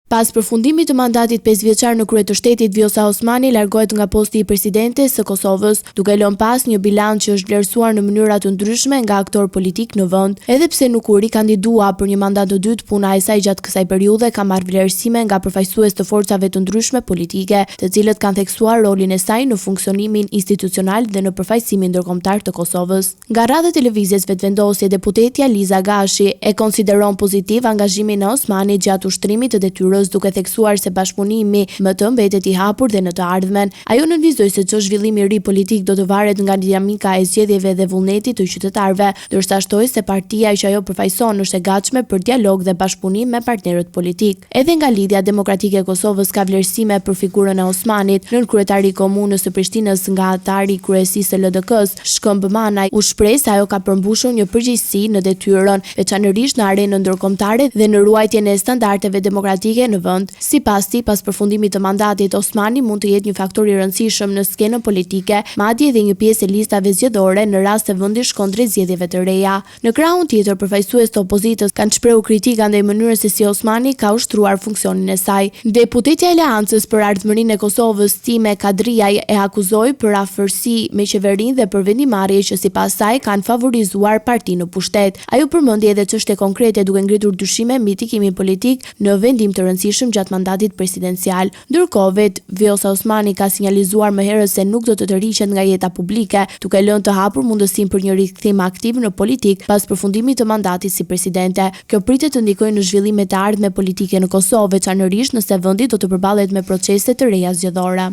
Pas përfundimit të mandatit 5 vjeçar në krye të shtetit, Vjosa Osmani largohet nga posti i presidentes së Kosovës, duke lënë pas një bilanc që është vlerësuar në mënyra të ndryshme nga aktor politik në vend. Edhe pse nuk u rikandidua për një mandat të dytë, puna e saj gjatë kësaj periudhe ka marrë vlerësime nga përfaqësues të forcave të ndryshme politike, të cilët kanë theksuar rolin e saj në funksionimin institucional dhe në përfaqësimin ndërkombëtar të Kosovës. Nga radhët e lëvizjes vetëvendosje, deputetja Liza Gashi e konsideron pozitiv angazhimin e Osmanit gjatë ushtrimit të detyrës, duke theksuar se bashkëpunimi më të mbetet i hapur dhe në të ardhmen. Ajo nënvizoi se çdo zhvillim i ri politik do të varet nga dinamika e zgjedhjeve dhe vullneti të qytetarëve, ndërsa shtoi se partia që ajo përfaqëson është e gatshme për dialog dhe bashkëpunim me partnerët politik. Edhe nga Lidhja Demokratike e Kosovës ka vlerësime për figurën e Osmanit, nën kryetari i komunës së Prishtinës nga atari i kryesisë së LDK-s, Shkëmb Manaj, u shpreh se ajo ka përmbushur një përgjegjësi në detyrën, veçanërisht në arenën ndërkombëtare dhe në ruajtjen e standardeve demokratike në vend. Sipas tij, pas përfundimit të mandatit, Osmani mund të jetë një faktor i rëndësishëm në skenën politike, madje edhe një pjesë e listave zgjedhore në rast se vendi shkon drejt zgjedhjeve të reja. Në krahun tjetër, përfaqësues të opozitës kanë shprehur kritika ndaj mënyrës se si Osmani ka ushtruar funksionin e saj. Deputetja e Aleancës për Ardhmërinë e Kosovës, Time Kadriaj, e akuzoi për afërsi me qeverinë dhe për vendimarrje që sipas saj kanë favorizuar partinë në pushtet. Ajo përmendi edhe çështje konkrete duke ngritur dyshime mbi tikimin politik në vendim të rëndësishëm gjatë mandatit presidencial. Ndërkohë, Vjosa Osmani ka sinjalizuar më herët se nuk do të tërhiqet nga jeta publike, duke lënë të hapur mundësinë për një rikthim aktiv në politik pas përfundimit të mandatit si presidente. Kjo pritet të ndikojë në zhvillimet e ardhme politike në Kosovë, veçanërisht nëse vendi do të përballet me procese të reja zgjedhore.